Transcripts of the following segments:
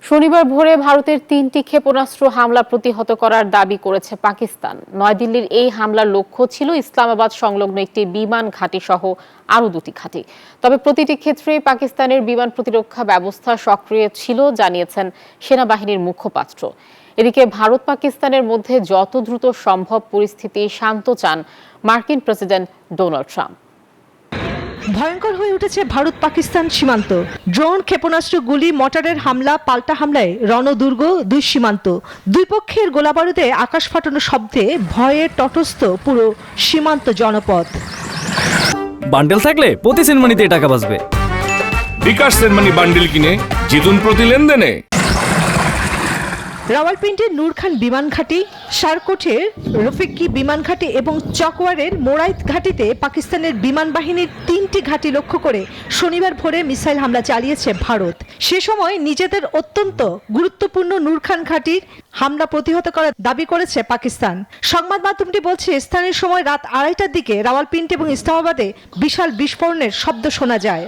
শনিবার ভোরে ভারতের ৩টি ক্ষেপণাস্ত্র হামলা প্রতিহত করার দাবি করেছে পাকিস্তান। নয়াদিল্লির এই হামলার লক্ষ্য ছিল ইসলামাবাদ সংলগ্ন একটি বিমান ঘাঁটি সহ আরও 2টি ঘাঁটি। তবে প্রতিটি ক্ষেত্রে পাকিস্তানের বিমান প্রতিরক্ষা ব্যবস্থা সক্রিয় ছিল জানিয়েছেন সেনাবাহিনীর মুখপাত্র। এদিকে ভারত পাকিস্তানের মধ্যে যত দ্রুত সম্ভব পরিস্থিতি শান্ত চান মার্কিন প্রেসিডেন্ট ডোনাল্ড ট্রাম্প। ভয়ঙ্কর হয়ে উঠেছে ভারত পাকিস্তান সীমান্ত। ড্রোন, ক্ষেপণাস্ত্র, গুলি, মর্টারের হামলা, পাল্টা হামলায় রণদুর্গ দুই সীমান্ত। দুই পক্ষের গোলাবারুদে আকাশ ফাটানো শব্দে ভয়ে তটস্থ পুরো সীমান্ত জনপদ। বান্ডেল থাকলে প্রতি সেনমানিতে টাকা বাঁচবে। বিকাশ সেনমানি বান্ডেল কিনে জিতুন প্রতি লেনদেনে। রাওয়ালপিন্ডির নূর খান বিমান ঘাঁটি, শারকোটের রফিকি বিমান ঘাঁটি এবং চকওয়ারের মোরাইত ঘাঁটিতে পাকিস্তানের বিমান বাহিনীর 3টি ঘাঁটি লক্ষ্য করে শনিবার ভোরে মিসাইল হামলা চালিয়েছে ভারত। সে সময় নিজেদের অত্যন্ত গুরুত্বপূর্ণ নূর খান ঘাঁটির হামলা প্রতিহত করার দাবি করেছে পাকিস্তান। সংবাদ মাধ্যমটি বলছে, স্থানীয় সময় রাত 2:30টার দিকে রাওয়ালপিন্ডি এবং ইসলামাবাদে বিশাল বিস্ফোরণের শব্দ শোনা যায়।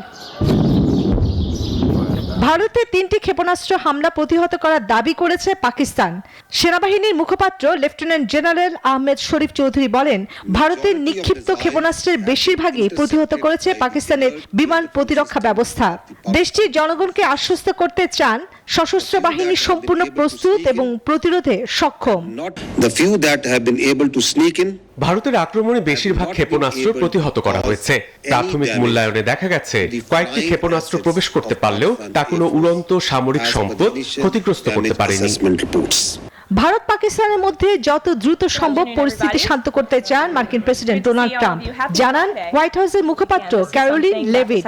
ভারতের 3টি ক্ষেপণাস্ত্র হামলা প্রতিহত করার দাবি করেছে পাকিস্তান। সেনাবাহিনীর মুখপাত্র লেফটেন্যান্ট জেনারেল আহমেদ শরীফ চৌধুরী বলেন, ভারতের নিক্ষিপ্ত ক্ষেপণাস্ত্রের বেশিরভাগই প্রতিহত করেছে পাকিস্তানের বিমান প্রতিরক্ষা ব্যবস্থা। দেশটির জনগণকে আশ্বস্ত করতে চান সশস্ত্র বাহিনী সম্পূর্ণ প্রস্তুত এবং প্রতিরোধে সক্ষম। ভারতের আক্রমণে বেশিরভাগ ক্ষেপণাস্ত্র প্রতিহত করা হয়েছে। প্রাথমিক মূল্যায়নে দেখা গেছে কয়েকটি ক্ষেপণাস্ত্র প্রবেশ করতে পারলেও তা কোনো উড়ন্ত সামরিক সম্পদ ক্ষতিগ্রস্ত করতে পারেনি। ভারত পাকিস্তানের মধ্যে যত দ্রুত সম্ভব পরিস্থিতি শান্ত করতে চান মার্কিন প্রেসিডেন্ট ডোনাল্ড ট্রাম্প, জানান হোয়াইট হাউসের মুখপাত্র ক্যারোলিন লেভিট।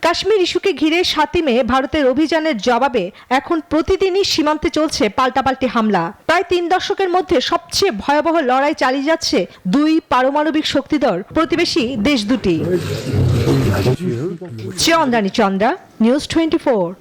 কাশ্মীর ইস্যুকে ঘিরে 7ই মে ভারতের অভিযানের জবাবে এখন প্রতিদিনই সীমান্তে চলছে পাল্টাপাল্টি হামলা। প্রায় 3 দশকের মধ্যে সবচেয়ে ভয়াবহ লড়াই চালিয়ে যাচ্ছে দুই পারমাণবিক শক্তিধর প্রতিবেশী দেশ দুটি। চন্দ্রানী চন্দ্রা, নিউজ 24।